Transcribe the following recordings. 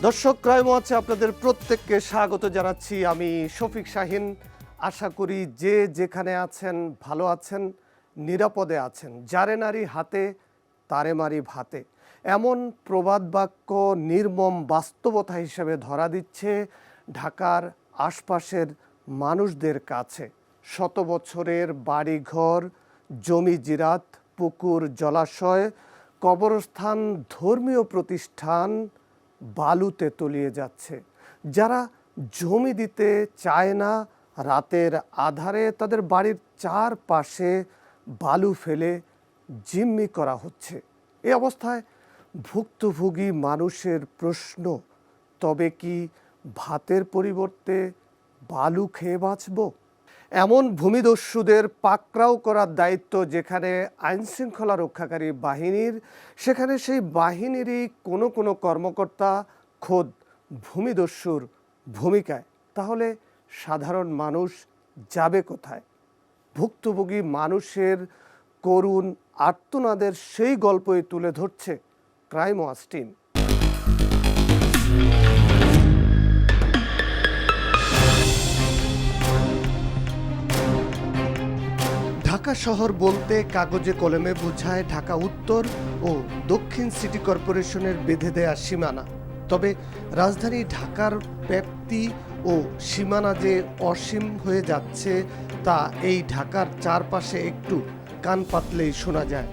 দর্শক, ক্রাইম ওয়াচে আপনাদের প্রত্যেককে স্বাগত জানাচ্ছি। আমি শফিক শাহিন। আশা করি যে যেখানে আছেন ভালো আছেন, নিরাপদে আছেন। যারে নারী হাতে তারে মারি ভাতে, এমন প্রবাদ বাক্য নির্মম বাস্তবতা হিসেবে ধরা দিচ্ছে ঢাকার আশপাশের মানুষদের কাছে। শত বছরের বাড়িঘর, জমি জিরাত, পুকুর, জলাশয়, কবরস্থান, ধর্মীয় প্রতিষ্ঠান বালুতে তলিয়ে যাচ্ছে। যারা জমি দিতে চায় না, রাতের আধারে তাদের বাড়ির চারপাশে বালু ফেলে জিম্মি করা হচ্ছে। এই অবস্থায় ভুক্তভোগী মানুষের প্রশ্ন, তবে কি ভাতের পরিবর্তে বালু খেয়ে বাঁচব? এমন ভূমিদস্যুদের পাকড়াও করার দায়িত্ব যেখানে আইনশৃঙ্খলা রক্ষাকারী বাহিনীর, সেখানে সেই বাহিনীরই কোনো কর্মকর্তা খোদ ভূমিদস্যুর ভূমিকায়। তাহলে সাধারণ মানুষ যাবে কোথায়? ভুক্তভোগী মানুষের করুণ আর্তনাদের সেই গল্পই তুলে ধরছে ক্রাইম ওয়াচ টিম। ঢাকা শহর বলতে কাগজে কলমে বোঝায় ঢাকা উত্তর ও দক্ষিণ সিটি কর্পোরেশনের বেঁধে দেয়া সীমানা। তবে রাজধানী ঢাকার ব্যাপ্তি ও সীমানা যে অসীম হয়ে যাচ্ছে তা এই ঢাকার চারপাশে একটু কান পাতলেই শোনা যায়।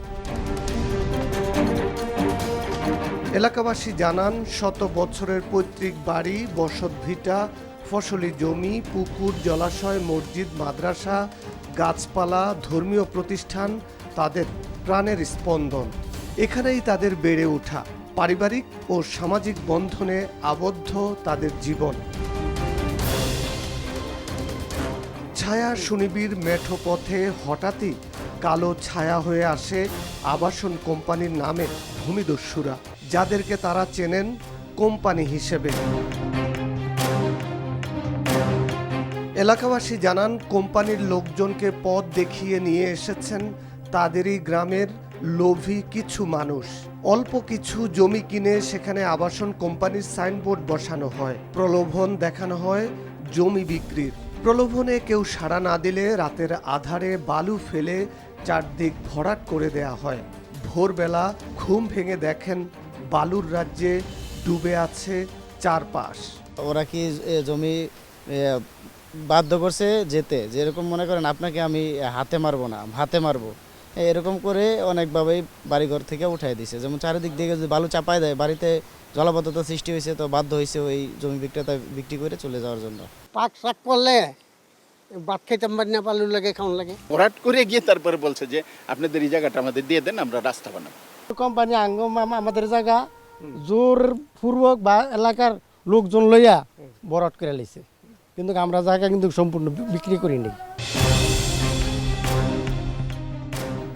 এলাকাবাসী জানান, শত বছরের পৈতৃক বাড়ি, বসতভিটা, ফসলি জমি, পুকুর, জলাশয়, মসজিদ, মাদ্রাসা, গাছপালা, ধর্মীয় প্রতিষ্ঠান তাদের প্রাণের স্পন্দন। এখানেই তাদের বেড়ে ওঠা, পারিবারিক ও সামাজিক বন্ধনে আবদ্ধ তাদের জীবন। ছায়া সুনিবিড় মেঠো পথে হঠাৎই কালো ছায়া হয়ে আসে আবাসন কোম্পানির নামে ভূমিদস্যুরা, যাদেরকে তারা চেনেন কোম্পানি হিসেবে। এলাকাবাসী জানান, কোম্পানির লোকজনকে পথ দেখিয়ে নিয়ে এসেছেন তাদেরই গ্রামের লোভী কিছু মানুষ। অল্প কিছু জমি কিনে সেখানে আবাসন কোম্পানির সাইনবোর্ড বসানো হয়, প্রলোভন দেখানো হয় জমি বিক্রির। প্রলোভনে কেউ সাড়া না দিলে রাতের আধারে বালু ফেলে চারদিক ভরাট করে দেয়া হয়। ভোরবেলা ঘুম ভেঙে দেখেন বালুর রাজ্যে ডুবে আছে চারপাশ। ওরা কি জমি বাধ্য করছে যেতে, যেরকম মনে করেন আপনাকে আমি হাতে মারবো না ভাতে মারবো, এরকম করে অনেকভাবেই বাড়িঘর থেকে উঠাই দিছে। যেমন চারিদিক দিকে যদি বালু চাপায় দেয়, বাড়িতে জলাবদ্ধতা সৃষ্টি হয়েছে, তো বাধ্য হয়েছে ওই জমি বিক্রেতা বিক্রি করে চলে যাওয়ার জন্য। পাক শাক করলে ভাত খাইতাম পারি না, বালু লাগে, খাওয়ান লাগে। ভরাট করে গিয়ে তারপরে বলছে যে আপনাদের এই জায়গাটা আমাদের দিয়ে দেন, আমরা রাস্তা বানাবো। কোম্পানি আমাদের জায়গা জোর পূর্বক বা এলাকার লোকজন লইয়া বরাট করে লাইছে, কিন্তু আমরা জায়গা কিন্তু সম্পূর্ণ বিক্রি করি নি।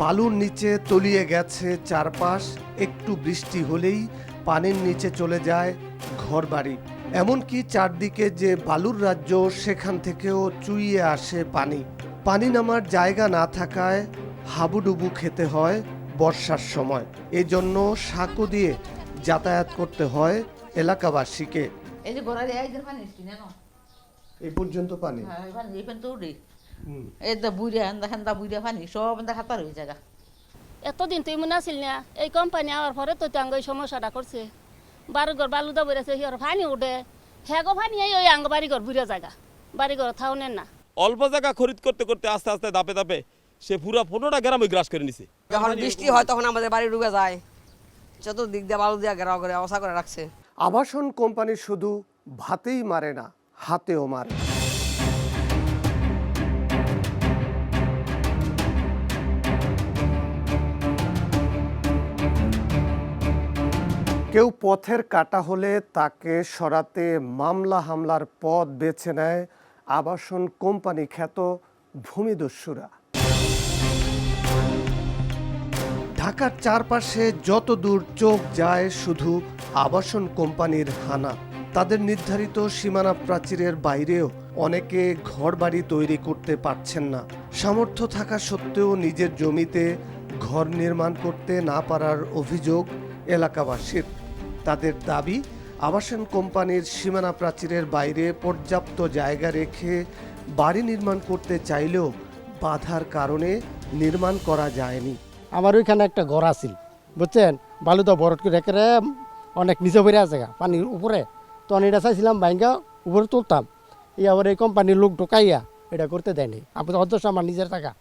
বালুর নিচে তলিয়ে গেছে চারপাশ, একটু বৃষ্টি হলেই পানির নিচে চলে যায় ঘরবাড়ি। এমনকি চারদিকে যে বালুর রাজ্য, সেখান থেকেও চুইয়ে আসে পানি। পানি নামার জায়গা না থাকায় হাবুডুবু খেতে হয় বর্ষার সময়। এজন্য সাঁকো দিয়ে যাতায়াত করতে হয় এলাকাবাসীকে। এই যে গোড়া দিয়ে একজন পানি কিনে না, এই পর্যন্ত পানি। হ্যাঁ পানি এই পানি তো উঠে এই তো বুড়িয়া হেন্দা বুড়িয়া পানি সব খাতার হয়ে জায়গা। এতদিন তুই মনে আসিল না, এই কোম্পানি আওয়ার পরে তো আঙ্গ এই সমস্যাটা করছে। বাড়িঘর বালুদা বেড়েছে, হিয়ার পানি উঠে, হ্যাগো পানি ওই আঙ্গ বাড়িঘর বুড়িয়া জায়গা, বাড়িঘর থাউনেন না। অল্প জায়গা খরিদ করতে করতে আস্তে আস্তে ধাপে ধাপে সে পুরো 15টা গ্রামই গ্রাস করে নিছে। যখন বৃষ্টি হয় তখন আমাদের বাড়ি ডুবে যায়, চতুর্দিক দিয়ে বালু দিয়ে ঘেরাও করে অবস্থা করে রাখছে। আবাসন কোম্পানি শুধু ভাতেই মারে না, হাতেও মারে। কেউ পথের কাটা হলে তাকে সরাতে মামলা হামলার পথ বেছে নেয় আবাসন কোম্পানি খ্যাত ভূমিদস্যুরা। ঢাকার চারপাশে যত দূর চোখ যায় শুধু আবাসন কোম্পানির হানা। তাদের নির্ধারিত সীমানা প্রাচীরের বাইরেও অনেকে ঘরবাড়ি তৈরি করতে পারছেন না। সামর্থ্য থাকা সত্ত্বেও নিজের জমিতে ঘর নির্মাণ করতে না পারার অভিযোগ এলাকাবাসীর। তাদের দাবি, আবাসন কোম্পানির সীমানা প্রাচীরের বাইরে পর্যাপ্ত জায়গা রেখে বাড়ি নির্মাণ করতে চাইলেও বাধার কারণে নির্মাণ করা যায়নি। আমার ওইখানে একটা ঘর আছিল, বুঝছেন, বালুদা বরট করে রেখে অনেক নিচে বেড়ে আছে পানির উপরে, তখন এটা চাইছিলাম ভাইঙ্গা উপরে তুলতাম, আবার এই কোম্পানির লোক ঢোকাইয়া এটা করতে দেয়নি। আপনার অধ্যক্ষ আমার নিজের টাকা।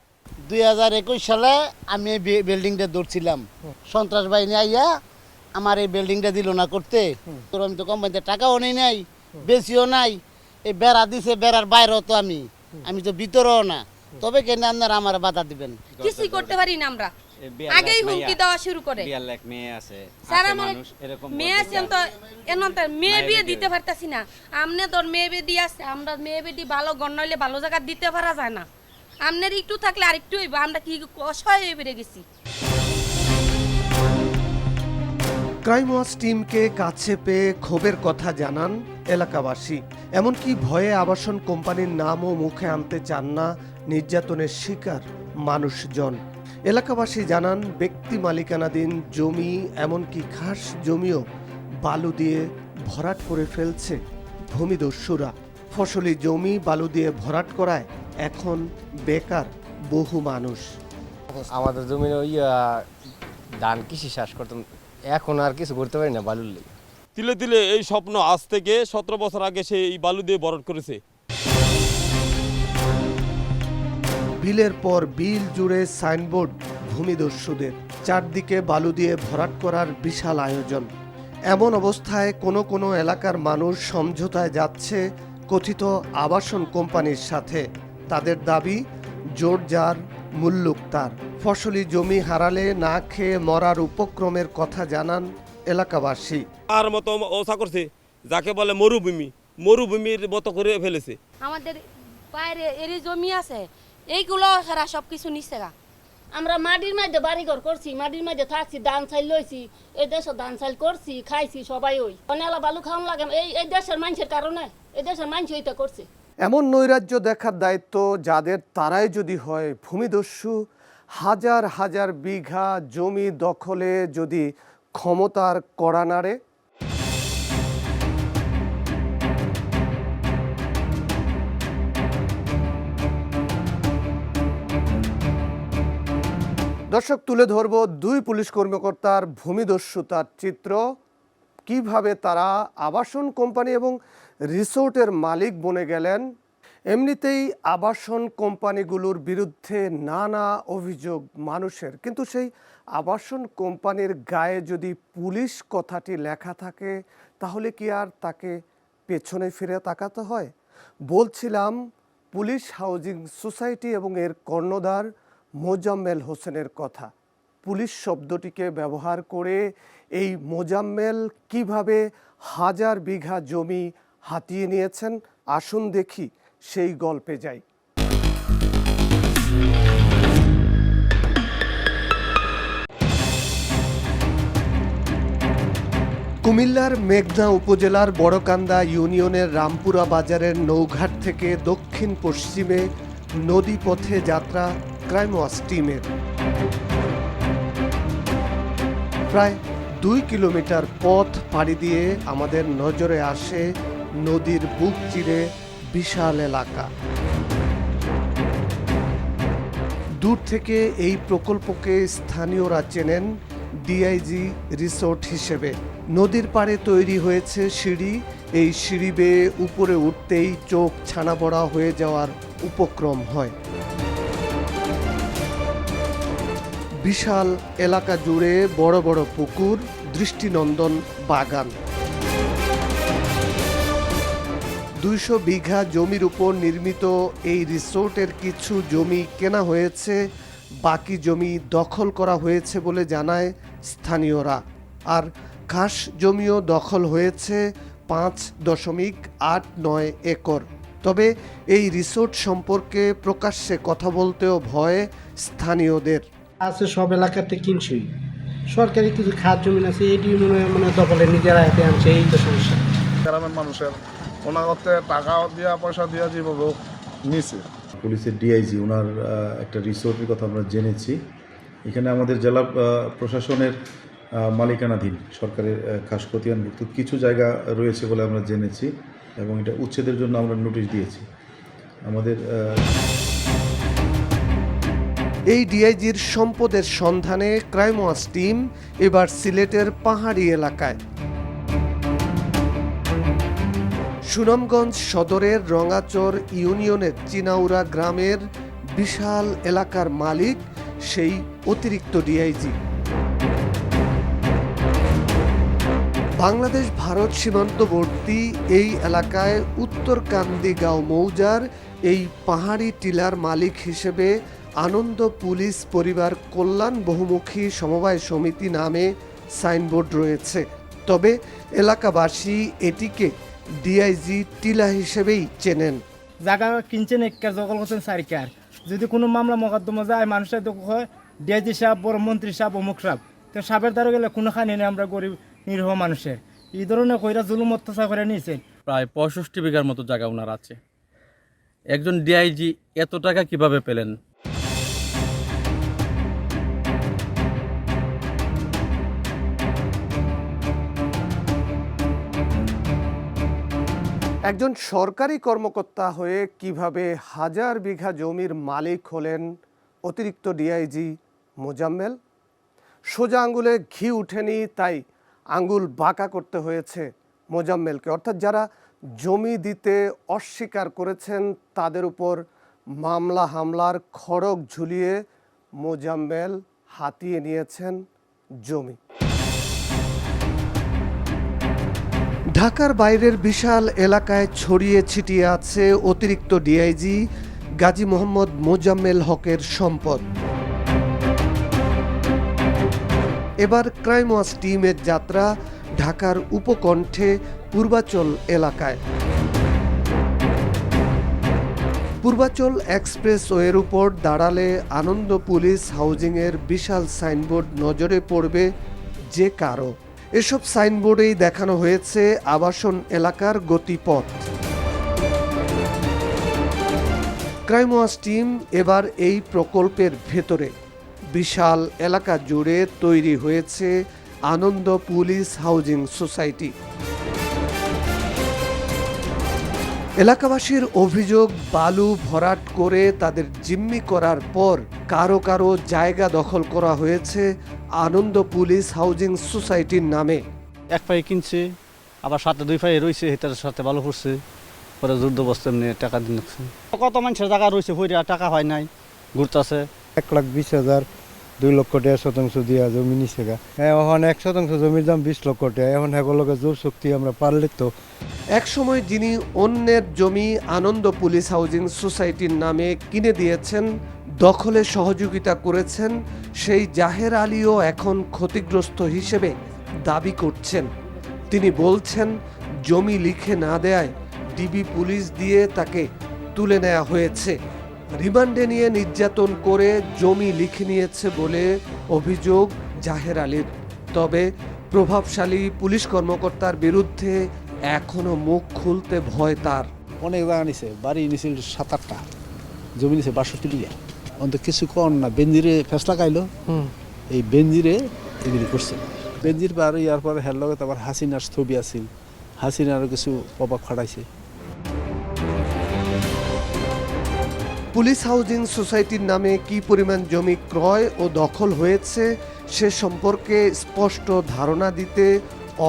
2021 সালে আমি এই বিল্ডিংটা দৌড়ছিলাম, সন্ত্রাস বাহিনী আইয়া আমার এই বিল্ডিংটা দিল না করতে। তোর আমি তো কোম্পানিতে টাকাও নেই নাই, বেশিও নাই, এই বেড়া দিছে, বেড়ার বাইরেও তো আমি তো ভিতরেও না, তবে কেন আপনারা আমার বাধা দিবেন? কিছুই করতে পারি না আমরা, আগেই হুমকি দেওয়া শুরু করে। স্যার আমার মেয়ে আছে তো, এনতে মেয়ে বিয়ে দিতে পারতাছি না। আমনে তোর মেয়ে বিয়ে দিয়ে আসছে, আমরা মেয়ে বিয়ে ভালো গণ নইলে ভালো জায়গা দিতে পারা যায় না। আমনের একটু থাকলে আর একটু হইব, আমরা কি অসহায় হয়ে বেড়ে গেছি। ক্রাইম ওয়াচ টিমকে কাছে পেয়ে ক্ষোভের কথা জানান এলাকাবাসী। এমনকি ভয়ে আবাসন কোম্পানির নামও মুখে আনতে চান না নির্যাতনের শিকার মানুষজন। এলাকাবাসী জানান ব্যক্তি মালিকানাধীন জমি, এমনকি খাস জমিও বালু দিয়ে ভরাট করে ফেলছে ভূমিদস্যুরা। ফসলি জমি বালু দিয়ে ভরাট করায় এখন বেকার বহু মানুষ। আমাদের জমি ধান কৃষি চাষ করতাম, এখন আর কিছু করতে পারি না বালুর লেগে। তিলে তিলে এই স্বপ্ন আজ থেকে 17 বছর আগে সে এই বালু দিয়ে ভরাট করেছে। বিলের পর বিল জুড়ে সাইনবোর্ড ভূমিদস্যুদের, চারদিকে বালু দিয়ে ভরাট করার বিশাল আয়োজন। এমন অবস্থায় কোনো কোনো এলাকার মানুষ সমঝোতায় যাচ্ছে কথিত আবাসন কোম্পানির সাথে। তাদের দাবি জোরজার মুল্লুকতার। ফসলি জমি হারালে না খেয়ে মরার উপক্রমের কথা জানান এলাকাবাসী। আর মতো ওসা করছে, যাকে বলে মরুভূমি, মরুভূমির মতো করে ফেলেছে। আমাদের বাইরে এরি জমি আছে, এইগুলো সারা সবকিছু নিচ্ছে গা। আমরা মাটির মধ্যে বাড়িঘর করছি, মাটির মধ্যে থাকছি, ধান চাইল লইছি, এই দেশে ধান চাইল করছি, খাইছি সবাই। ওই অনেলা বালু খাওয়ান লাগে এই দেশের মানুষের কারণে, এই দেশের মানুষ ওইটা করছে। এমন নৈরাজ্য দেখার দায়িত্ব যাদের, তারাই যদি হয় ভূমিদস্যু। হাজার হাজার বিঘা জমি দখলে যদি ক্ষমতার কড়া নাড়ে। দর্শক, তুলে ধরব দুই পুলিশ কর্মকর্তার ভূমিদস্যুতার চিত্র, কিভাবে তারা আবাসন কোম্পানি এবং রিসোর্টের মালিক বনে গেলেন। এমনিতেই আবাসন কোম্পানিগুলোর বিরুদ্ধে নানা অভিযোগ মানুষের, কিন্তু সেই আবাসন কোম্পানির গায়ে যদি পুলিশ কথাটি লেখা থাকে, তাহলে কি আর তাকে পেছনে ফিরে তাকাতে হয়? বলছিলাম পুলিশ হাউজিং সোসাইটি এবং এর কর্ণধার মোজাম্মেল হোসেনের কথা। পুলিশ শব্দটিকে ব্যবহার করে এই মোজাম্মেল কিভাবে হাজার বিঘা জমি হাতিয়ে নিয়েছেন, আসুন দেখি সেই গল্পে যাই। কুমিল্লার মেঘনা উপজেলার বড়কান্দা ইউনিয়নের রামপুরা বাজারের নৌঘাট থেকে দক্ষিণ পশ্চিমে নদী পথে যাত্রা ক্রাইম ওয়াচ টিমের। প্রায় 2 কিলোমিটার পথ পাড়ি দিয়ে আমাদের নজরে আসে নদীর বুক চিরে বিশাল এলাকা। দূর থেকে এই প্রকল্পকে স্থানীয়রা চেনেন ডিআইজি রিসোর্ট হিসেবে। নদীর পাড়ে তৈরি হয়েছে সিঁড়ি, এই সিঁড়ি বেয়ে উপরে উঠতেই চোখ ছানাবড়া হয়ে যাওয়ার উপক্রম হয়। বিশাল এলাকা জুড়ে বড় বড় পুকুর, দৃষ্টিনন্দন বাগান। 200 বিঘা জমির উপর নির্মিত এই রিসোর্টের কিছু জমি কেনা হয়েছে, বাকি জমি দখল করা হয়েছে বলে জানায় স্থানীয়রা। আর খাস জমিও দখল হয়েছে 5.89 একর। তবে এই রিসোর্ট সম্পর্কে প্রকাশ্যে কথা বলতেও ভয় স্থানীয়দের। আছে সব এলাকাতে কিনছি, সরকারি কিছু খাত জমি আছে, এটি মানে দখলে নিজেরা হাতে আনছে, এই তো সমস্যা। গ্রামের মানুষের ওনার টাকা দিয়া পয়সা দিয়া যেভাবে নিছে। পুলিশের ডিআইজি ওনার একটা রিসোর্টের কথা আমরা জেনেছি। এখানে আমাদের জেলা প্রশাসনের মালিকানাধীন সরকারের খাস খতিয়ানভুক্ত কিছু জায়গা রয়েছে বলে আমরা জেনেছি এবং এটা উচ্ছেদের জন্য আমরা নোটিশ দিয়েছি আমাদের। এই ডিআইজির সম্পদের সন্ধানে ক্রাইম ওয়াচ টিম এবার সিলেটের পাহাড়ি এলাকায়। সুনামগঞ্জ সদরের রঙাচর ইউনিয়নের চিনাউড়া গ্রামের বিশাল এলাকার মালিক সেই অতিরিক্ত ডিআইজি। বাংলাদেশ ভারত সীমান্তবর্তী এই এলাকায় উত্তরকান্দি গাঁও মৌজার এই পাহাড়ি টিলার মালিক হিসেবে আনন্দ পুলিশ পরিবার কল্যাণ বহুমুখী সমবায় সমিতি নামে সাইনবোর্ড রয়েছে। তবে এলাকাবাসী এটিকে ডিআইজি টিলা হিসেবেই চেনেন। জায়গা কিনছেন এককার দখল করছেন চারিকার, যদি কোনো মামলা মোকদ্দমা যায় মানুষের দখল হয় ডিআইজি সাহেব, বড় মন্ত্রী সাহেব, অমুক সাহেব, তো সাহেবের দ্বারা গেলে কোনো খানি নেই আমরা গরিব নিরীহ মানুষের। এই ধরনের কইরা জুলুম অত্যাচার করে নিয়েছেন। প্রায় 65 বিঘার মতো জায়গা ওনার আছে। একজন ডিআইজি এত টাকা কিভাবে পেলেন? একজন সরকারি কর্মকর্তা হয়ে কিভাবে হাজার বিঘা জমির মালিক হলেন অতিরিক্ত ডিআইজি মোজাম্মেল? সোজা আঙ্গুলে ঘি উঠেনি, তাই আঙ্গুল বাঁকা করতে হয়েছে মোজাম্মেলকে। অর্থাৎ যারা জমি দিতে অস্বীকার করেছেন তাদের উপর মামলা হামলার খড়গ ঝুলিয়ে মোজাম্মেল হাতিয়ে নিয়েছেন জমি। ঢাকার বাইরের বিশাল এলাকায় ছড়িয়ে ছিটিয়ে আছে অতিরিক্ত ডিআইজি গাজী মোহাম্মদ মোজাম্মেল হকের সম্পদ। এবার ক্রাইম ওয়াচ টিমের যাত্রা ঢাকার উপকণ্ঠে পূর্বাচল এলাকায়। পূর্বাচল এক্সপ্রেসওয়ের উপর দাঁড়ালে আনন্দ পুলিশ হাউজিংয়ের বিশাল সাইনবোর্ড নজরে পড়বে যে কারো। এসব সাইনবোর্ডেই দেখানো হয়েছে আবাসন এলাকার গতিপথ। ক্রাইম ওয়াচ টিম এবার এই প্রকল্পের ভেতরে। বিশাল এলাকা জুড়ে তৈরি হয়েছে আনন্দ পুলিশ হাউজিং সোসাইটি। এলাকাবাসীর অভিযোগ, বালু ভরাট করে তাদের জিম্মি করার পর কারো কারো জায়গা দখল করা হয়েছে আনন্দ পুলিশ হাউজিং সোসাইটির নামে। এক পায়ে কিনছে, আবার সাথে দুই পায়ে রয়েছে, এটার সাথে ভালো করছে, পরে যুদ্ধ বস্তে এমনি টাকা দিয়ে রাখছে। কত মানুষের জায়গা রয়েছে, হইয়া টাকা হয় নাই, ঘুরতেছে। 1,20,000 2,1.5 দিয়া জমি নিছে গা। এখন 1% জমির দাম 20 লক্ষ টাকা। এখন হেগলকে জোর শক্তি আমরা পারলে তো। এক সময় যিনি অন্যের জমি আনন্দ পুলিশ হাউজিং সোসাইটির নামে কিনে দিয়েছেন, দখলে সহযোগিতা করেছেন, সেই জাহের আলীও এখন ক্ষতিগ্রস্ত হিসেবে দাবি করছেন। তিনি বলছেন জমি লিখে না দেয়ায় ডিবি পুলিশ দিয়ে তাকে তুলে নেওয়া হয়েছে। রিমান্ডে নিয়ে নির্যাতন করে জমি লিখে নিয়েছে বলে অভিযোগ জাহের আলীর। তবে প্রভাবশালী পুলিশ কর্মকর্তার বিরুদ্ধে এখনো মুখ খুলতে ভয় তার। অনেক জায়গা নিছে, বাড়ি নিছে 7-8টা, জমি নিছে 62 বিঘা। অন্ত কিছু কর না, বেঞ্জিরে ফেসলা খাইলো, এই বেঞ্জিরে এগুলি করছে। বেঞ্জির পার ইয়ার পরে হের লগে তারপর হাসিনার ছবি আছিল, হাসিনারও কিছু প্রভাব খাটাইছে। পুলিশ হাউজিং সোসাইটির নামে কি পরিমাণ জমি ক্রয় ও দখল হয়েছে সে সম্পর্কে স্পষ্ট ধারণা দিতে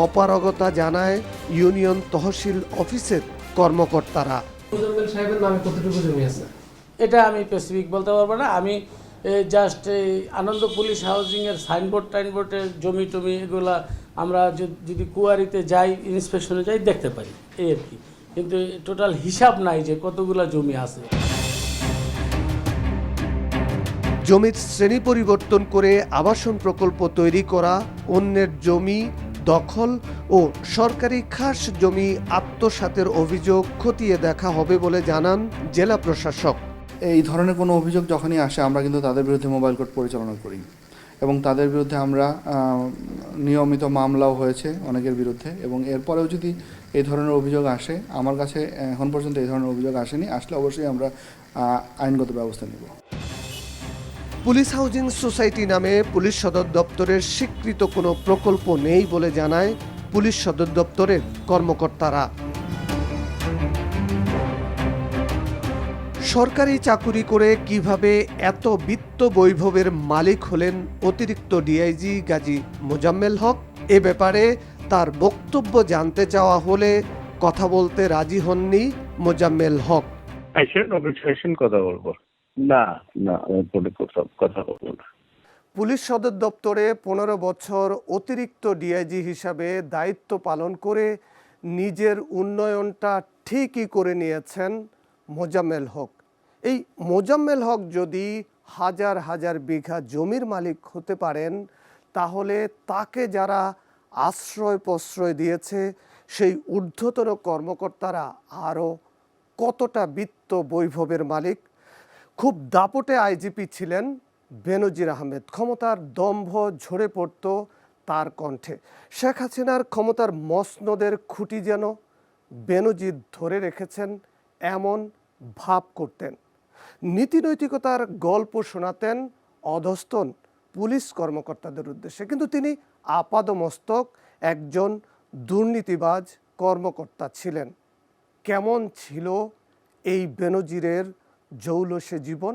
অপারগতা জানায় ইউনিয়ন তহসিল অফিসের কর্মকর্তারা। মোজাম্মেল সাহেবের নামে কতটুকু জমি আছে এটা আমি স্পেসিফিক বলতে পারবো না। আমি জাস্ট এই আনন্দ পুলিশ হাউজিংয়ের সাইনবোর্ডের জমি টমি এগুলা আমরা যদি কুয়ারিতে যাই, ইন্সপেকশনে যাই, দেখতে পারি, এই আর কি। কিন্তু টোটাল হিসাব নাই যে কতগুলা জমি আছে। জমির শ্রেণী পরিবর্তন করে আবাসন প্রকল্প তৈরি করা, অন্যের জমি দখল ও সরকারি খাস জমি আত্মসাতের অভিযোগ খতিয়ে দেখা হবে বলে জানান জেলা প্রশাসক। এই ধরনের কোনো অভিযোগ যখনই আসে আমরা কিন্তু তাদের বিরুদ্ধে মোবাইল কোর্ট পরিচালনা করি এবং তাদের বিরুদ্ধে আমরা নিয়মিত মামলাও হয়েছে অনেকের বিরুদ্ধে। এবং এরপরেও যদি এই ধরনের অভিযোগ আসে, আমার কাছে এখন পর্যন্ত এই ধরনের অভিযোগ আসেনি, আসলে অবশ্যই আমরা আইনগত ব্যবস্থা নেব। পুলিশ হাউজিং সোসাইটি নামে পুলিশ সদর দপ্তরের স্বীকৃত কোনো প্রকল্প নেই বলে জানায় পুলিশ সদর দপ্তরের কর্মকর্তারা। সরকারি চাকুরি করে কিভাবে এত বিত্ত বৈভবের মালিক হলেন অতিরিক্ত ডিআইজি গাজী মোজাম্মেল হক, এ ব্যাপারে তার বক্তব্য জানতে চাওয়া হলে কথা বলতে রাজি হননি মোজাম্মেল হক। কথা বলবো না, কথা বলবো না। পুলিশ সদর দপ্তরে 15 বছর অতিরিক্ত ডিআইজি হিসাবে দায়িত্ব পালন করে নিজের উন্নয়নটা ঠিকই করে নিয়েছেন মোজাম্মেল হক। এই মোজাম্মেল হক যদি হাজার হাজার বিঘা জমির মালিক হতে পারেন, তাহলে তাকে যারা আশ্রয় প্রশ্রয় দিয়েছে সেই ঊর্ধ্বতন কর্মকর্তারা আরও কতটা বিত্ত বৈভবের মালিক। খুব দাপটে আইজিপি ছিলেন বেনজির আহমেদ। ক্ষমতার দম্ভ ঝরে পড়ত তার কণ্ঠে। শেখ হাসিনার ক্ষমতার মসনদের খুঁটি যেন বেনজির ধরে রেখেছেন এমন ভাব করতেন। নীতিনৈতিকতার গল্প শোনাতেন অধস্তন পুলিশ কর্মকর্তাদের উদ্দেশ্যে, কিন্তু তিনি আপাদমস্তক একজন দুর্নীতিবাজ কর্মকর্তা ছিলেন। কেমন ছিল এই বেনজিরের জৌলসে জীবন?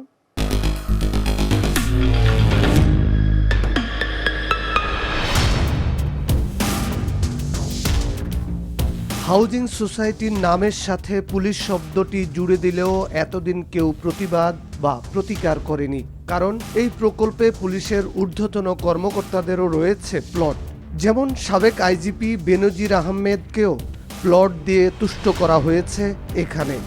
হাউজিং সোসাইটির নামের সাথে পুলিশ শব্দটি জুড়ে দিলেও এতদিন কেউ প্রতিবাদ বা প্রতিকার করেনি, কারণ এই প্রকল্পে পুলিশের ঊর্ধ্বতন কর্মকর্তাদেরও রয়েছে প্লট। যেমন সাবেক আইজিপি বেনজির আহমেদকেও প্লট দিয়ে তুষ্ট করা হয়েছে এখানে।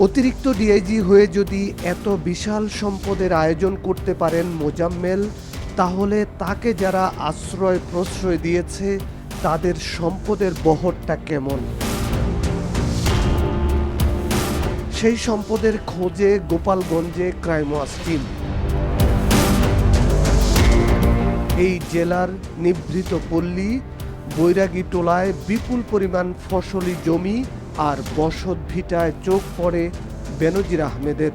অতিরিক্ত ডিআইজি হয়ে যদি এত বিশাল সম্পদের আয়োজন করতে পারেন মোজাম্মেল, তাহলে তাকে যারা আশ্রয় প্রশ্রয় দিয়েছে তাদের সম্পদের বহরটা কেমন? সেই সম্পদের খোঁজে গোপালগঞ্জে ক্রাইম ওয়াচ টিম। এই জেলার নিভৃত পল্লী বৈরাগী টোলায় বিপুল পরিমাণ ফসলি জমি আর বসত ভিটায় চোখ পড়ে বেনজির আহমেদের।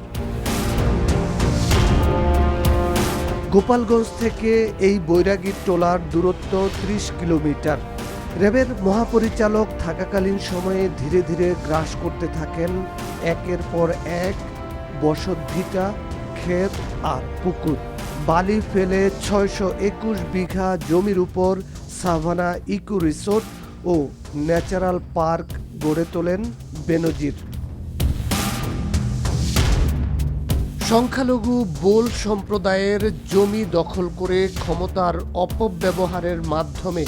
গোপালগঞ্জ থেকে এই বৈরাগী টোলার দূরত্ব 30 কিলোমিটার। র্যাবের মহাপরিচালক থাকাকালীন সময়ে ধীরে ধীরে গ্রাস করতে থাকেন একের পর এক বসত ভিটা, ক্ষেত আর পুকুর। বালি ফেলে 621 বিঘা জমির উপর সাভানা ইকো রিসোর্ট ও ন্যাচারাল পার্ক গড়ে তোলেন বেনজির। সংখ্যালঘু বোল সম্প্রদায়ের জমি দখল করে ক্ষমতার অপব্যবহারের মাধ্যমে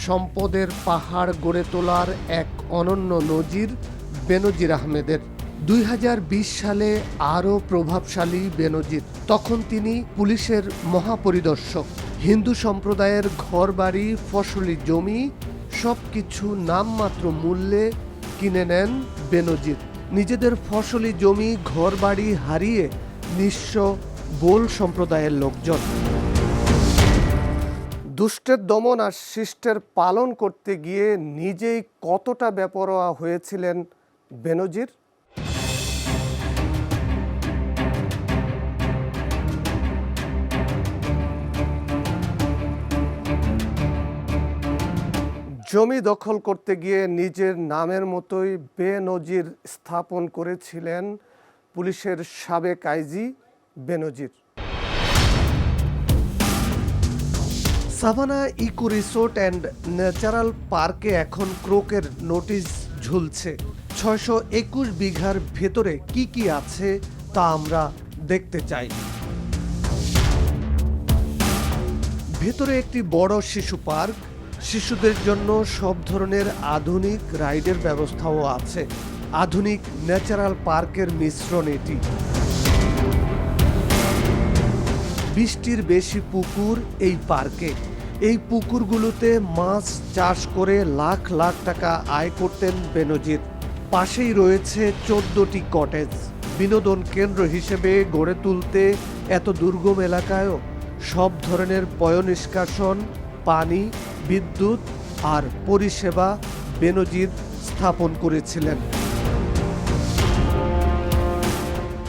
সম্পদের পাহাড় গড়ে তোলার এক অনন্য নজির বেনজির আহমেদের। 2020 সালে আরও প্রভাবশালী বেনজির। তখন তিনি পুলিশের মহাপরিদর্শক। হিন্দু সম্প্রদায়ের ঘরবাড়ি, ফসলি জমি সবকিছু নামমাত্র মূল্যে কিনে নেন বেনজির। নিজেদের ফসলি জমি, ঘরবাড়ি হারিয়ে নিঃস্ব বোল সম্প্রদায়ের লোকজন। দুষ্টের দমন আর শিষ্টের পালন করতে গিয়ে নিজেই কতটা বেপরোয়া হয়েছিলেন বেনজির? জমি দখল করতে গিয়ে নিজের নামের মতোই বেনজির স্থাপন করেছিলেন পুলিশের সাবেক IG Benazir. Savanna eco resort and natural পার্কে এখন ক্রোকের নোটিশ ঝুলছে। 621 বিঘার ভেতরে কি কি আছে তা আমরা দেখতে চাই। ভেতরে একটি বড় শিশু পার্ক, শিশুদের জন্য সব ধরনের আধুনিক রাইডের ব্যবস্থাও আছে। আধুনিক ন্যাচারাল পার্কের মিশ্রণ এটি। 20টির বেশি পুকুর এই পার্কে। এই পুকুরগুলোতে মাছ চাষ করে লাখ লাখ টাকা আয় করতেন বেনজির। পাশেই রয়েছে 14টি কটেজ। বিনোদন কেন্দ্র হিসেবে গড়ে তুলতে এত দুর্গম এলাকায়ও সব ধরনের পয়ঃনিষ্কাশন, পানি, বিদ্যুৎ আর পরিষেবা বেনজির স্থাপন করেছিলেন।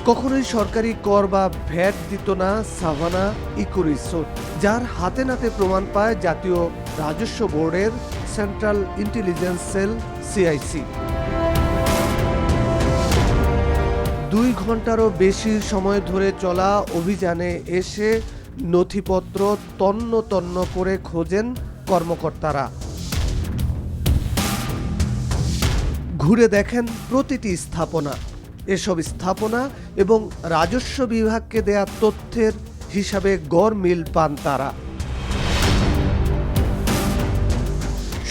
কখনোই সরকারি কর বা ভ্যাট দিত না সাভানা ইকো রিসোর্ট, যার হাতে নাতে প্রমাণ পায় জাতীয় রাজস্ব বোর্ডের সেন্ট্রাল ইন্টেলিজেন্স সেল সিআইসি। 2 ঘন্টারও বেশি সময় ধরে চলা অভিযানে এসে নথিপত্র তন্ন তন্ন করে খোঁজেন কর্মকর্তারা। ঘুরে দেখেন প্রতিটি স্থাপনা। এসব স্থাপনা এবং রাজস্ব বিভাগকে দেয়া তথ্যের হিসাবে গড়মিল পান তারা।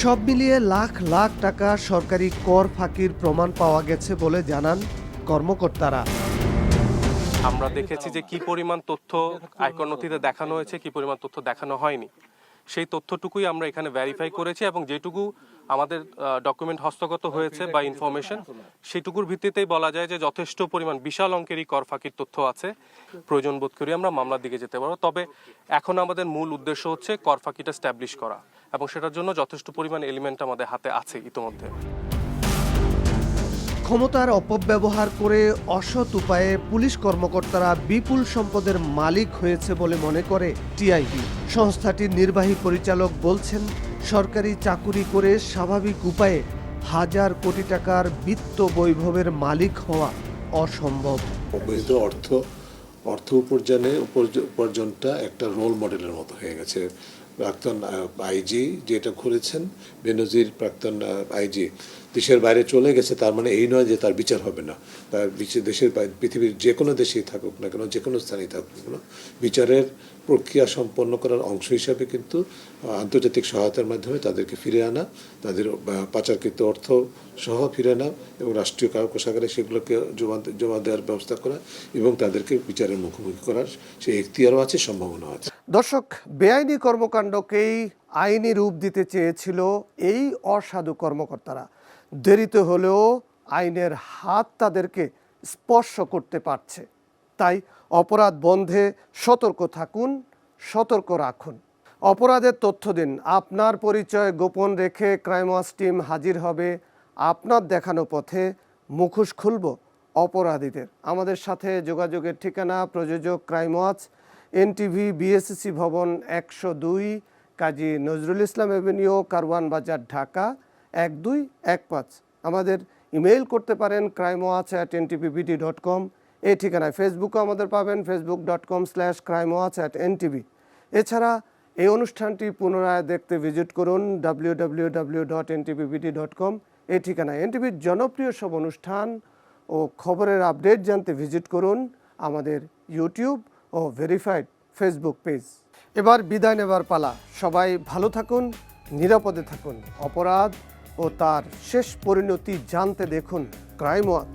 সব মিলিয়ে লাখ লাখ টাকা সরকারি কর ফাঁকির প্রমাণ পাওয়া গেছে বলে জানান কর্মকর্তারা। আমরা দেখেছি যে কি পরিমাণ তথ্য আয়কর নথিতে দেখানো হয়েছে, কি পরিমাণ তথ্য দেখানো হয়নি, সেই তথ্যটুকুই আমরা এখানে ভেরিফাই করেছি এবং যেটুকু আমাদের ডকুমেন্ট হস্তগত হয়েছে বা ইনফরমেশন, সেটুকুর ভিত্তিতেই বলা যায় যে যথেষ্ট পরিমাণ বিশাল অঙ্কেরই কর ফাঁকির তথ্য আছে। প্রয়োজন বোধ করি আমরা মামলার দিকে যেতে পারবো। তবে এখন আমাদের মূল উদ্দেশ্য হচ্ছে কর ফাঁকিটা স্ট্যাবলিশ করা এবং সেটার জন্য যথেষ্ট পরিমাণ এলিমেন্ট আমাদের হাতে আছে ইতোমধ্যে। ক্ষমতার অপব্যবহার করে অসৎ উপায়ে পুলিশ কর্মকর্তারা বিপুল সম্পদের মালিক হয়েছে বলে মনে করে টিআইবি। সংস্থাটির নির্বাহী পরিচালক বলছেন, সরকারি চাকুরি করে স্বাভাবিক উপায়ে হাজার কোটি টাকার বিত্ত বৈভবের মালিক হওয়া অসম্ভব। অবৈধ অর্থ উপার্জনটা একটা রোল মডেলের মতো হয়ে গেছে। প্রাক্তন আইজি যেটা করেছেন, বেনজির প্রাক্তন আইজি দেশের বাইরে চলে গেছে, তার মানে এই নয় যে তার বিচার হবে না। তার দেশের পৃথিবীর যে কোনো দেশেই থাকুক না কেন, যে কোনো স্থানেই থাকুক না কেন, বিচারের প্রক্রিয়া সম্পন্ন করার অংশ হিসাবে কিন্তু আন্তর্জাতিক সহায়তার মাধ্যমে তাদেরকে ফিরে আনা, তাদের পাচারকৃত অর্থ সহ ফিরে আনা এবং রাষ্ট্রীয় কোষাগারে সেগুলোকে জমা দেওয়ার ব্যবস্থা করা এবং তাদেরকে বিচারের মুখোমুখি করার সেই এখতিয়ারও আছে, সম্ভাবনা আছে। দর্শক, বেআইনি কর্মকাণ্ডকেই আইনি রূপ দিতে চেয়েছিল এই অসাধু কর্মকর্তারা। দেরিতে হলেও আইনের হাত তাদেরকে স্পর্শ করতে পারছে। তাই অপরাধ বন্ধে সতর্ক থাকুন, সতর্ক রাখুন। অপরাধের তথ্য দিন। আপনার পরিচয় গোপন রেখে ক্রাইম ওয়াচ টিম হাজির হবে আপনার দেখানো পথে। মুখোশ খুলব অপরাধীদের। আমাদের সাথে যোগাযোগের ঠিকানা প্রযোজক ক্রাইম ওয়াচ, এনটিভি, বিএসসি ভবন 102, কাজী নজরুল ইসলাম এভিনিউ, কারওয়ান বাজার, ঢাকা 1215। আমাদের ইমেইল করতে পারেন crimewatch@ntvbd.com। এই ঠিকানায় ফেসবুকে আমাদের পাবেন facebook.com/crimewatch@ntv। এছাড়া এই অনুষ্ঠানটি পুনরায় দেখতে ভিজিট করুন www.ntvbd.com। এই ঠিকানায় এনটিভির জনপ্রিয় সব অনুষ্ঠান ও খবরের আপডেট জানতে ভিজিট করুন আমাদের ইউটিউব ও ভেরিফাইড ফেসবুক পেজ। এবার বিদায় নেবার পালা। সবাই ভালো থাকুন, নিরাপদে থাকুন। অপরাধ ও তার শেষ পরিণতি জানতে দেখুন ক্রাইম ওয়াচ।